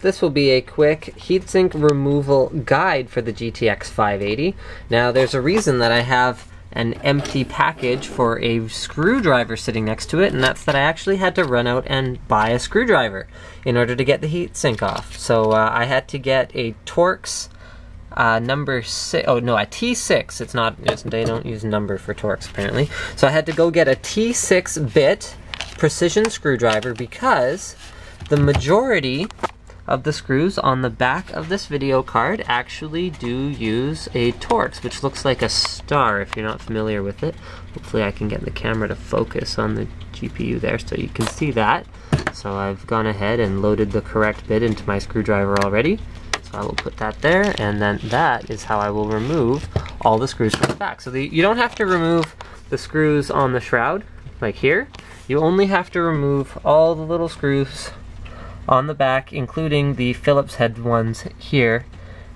this will be a quick heatsink removal guide for the GTX 580. Now there's a reason that I have an empty package for a screwdriver sitting next to it, and that's that I actually had to run out and buy a screwdriver in order to get the heatsink off. So I had to get a Torx number 6, oh no, a T6. It's not, they don't use number for Torx apparently. So I had to go get a T6 bit precision screwdriver because the majority of the screws on the back of this video card actually do use a Torx, which looks like a star if you're not familiar with it. Hopefully I can get the camera to focus on the GPU there so you can see that. So I've gone ahead and loaded the correct bit into my screwdriver already. So I will put that there, and then that is how I will remove all the screws from the back. So you don't have to remove the screws on the shroud, like here. You only have to remove all the little screws on the back, including the Phillips head ones here,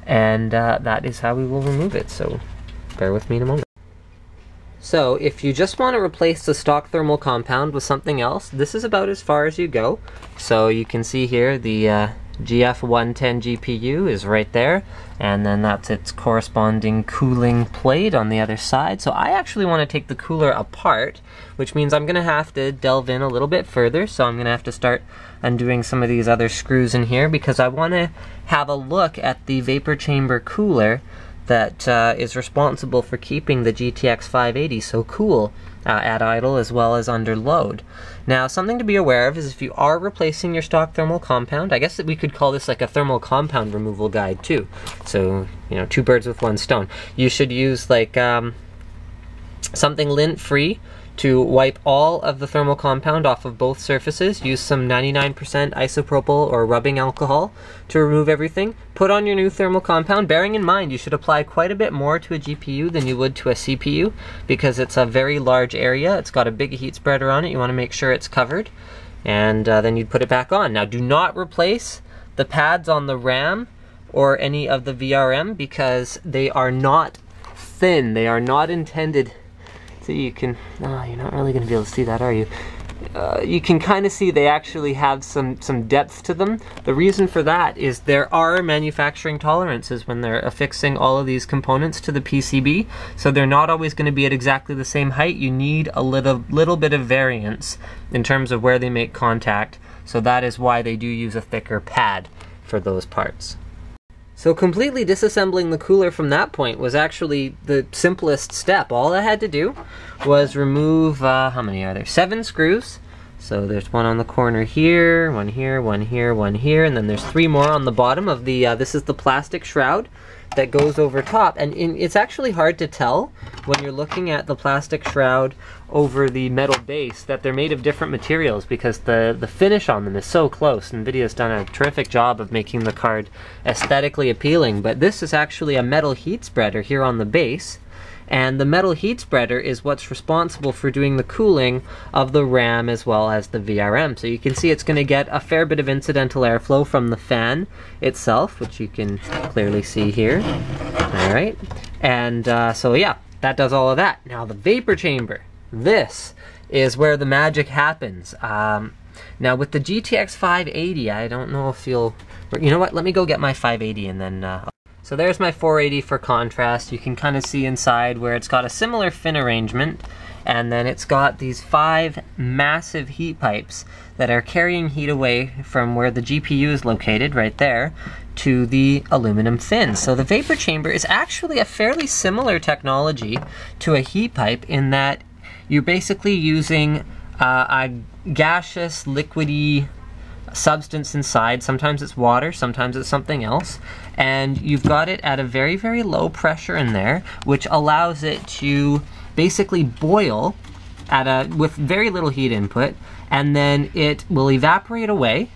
and that is how we will remove it, so bear with me in a moment. So if you just want to replace the stock thermal compound with something else, this is about as far as you go. So you can see here the GF110 GPU is right there, and then that's its corresponding cooling plate on the other side. So I actually want to take the cooler apart, which means I'm going to have to delve in a little bit further. So I'm going to have to start undoing some of these other screws in here because I want to have a look at the vapor chamber cooler that is responsible for keeping the GTX 580 so cool at idle as well as under load. Now, something to be aware of is if you are replacing your stock thermal compound, I guess that we could call this like a thermal compound removal guide too. So, you know, two birds with one stone. You should use like something lint-free to wipe all of the thermal compound off of both surfaces. Use some 99% isopropyl or rubbing alcohol to remove everything. Put on your new thermal compound, bearing in mind you should apply quite a bit more to a GPU than you would to a CPU because it's a very large area. It's got a big heat spreader on it. You want to make sure it's covered, and then you'd put it back on. Now, do not replace the pads on the RAM or any of the VRM because they are not thin. They are not intended. So you can, oh, you're not really going to be able to see that, are you? You can kind of see they actually have some depth to them. The reason for that is there are manufacturing tolerances when they're affixing all of these components to the PCB, so they're not always going to be at exactly the same height. You need a little bit of variance in terms of where they make contact, so that is why they do use a thicker pad for those parts. So completely disassembling the cooler from that point was actually the simplest step. All I had to do was remove, how many are there? 7 screws. So there's one on the corner here, one here, one here, one here, and then there's 3 more on the bottom of the, this is the plastic shroud that goes over top. And it's actually hard to tell when you're looking at the plastic shroud over the metal base that they're made of different materials because the finish on them is so close. NVIDIA's done a terrific job of making the card aesthetically appealing, but this is actually a metal heat spreader here on the base. And the metal heat spreader is what's responsible for doing the cooling of the RAM as well as the VRM. So you can see it's going to get a fair bit of incidental airflow from the fan itself, which you can clearly see here. Alright, and so yeah, that does all of that. Now the vapor chamber. This is where the magic happens. Now with the GTX 580, I don't know if you'll... You know what, let me go get my 580 and then... So there's my 480 for contrast. You can kind of see inside where it's got a similar fin arrangement, and then it's got these 5 massive heat pipes that are carrying heat away from where the GPU is located, right there, to the aluminum fins. So the vapor chamber is actually a fairly similar technology to a heat pipe in that you're basically using a gaseous, liquidy substance inside. Sometimes it's water, sometimes it's something else, and you've got it at a very, very low pressure in there, which allows it to basically boil at with very little heat input, and then it will evaporate away,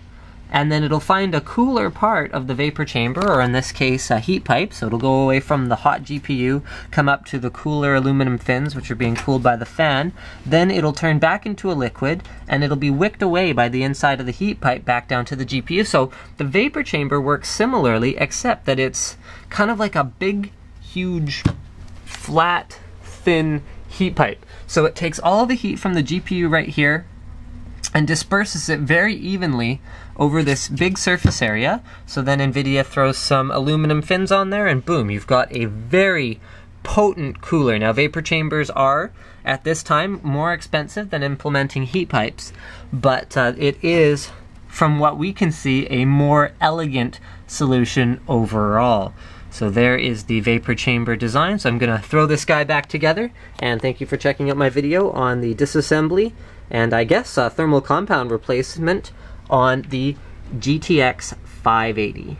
and then it'll find a cooler part of the vapor chamber, or in this case a heat pipe, so it'll go away from the hot GPU, come up to the cooler aluminum fins, which are being cooled by the fan, then it'll turn back into a liquid, and it'll be wicked away by the inside of the heat pipe back down to the GPU. So the vapor chamber works similarly, except that it's kind of like a big, huge, flat, thin heat pipe. So it takes all the heat from the GPU right here, and disperses it very evenly over this big surface area. So then NVIDIA throws some aluminum fins on there, and boom, you've got a very potent cooler. Now, vapor chambers are, at this time, more expensive than implementing heat pipes, but it is, from what we can see, a more elegant solution overall. So there is the vapor chamber design. So I'm going to throw this guy back together, and thank you for checking out my video on the disassembly and I guess thermal compound replacement on the GTX 580.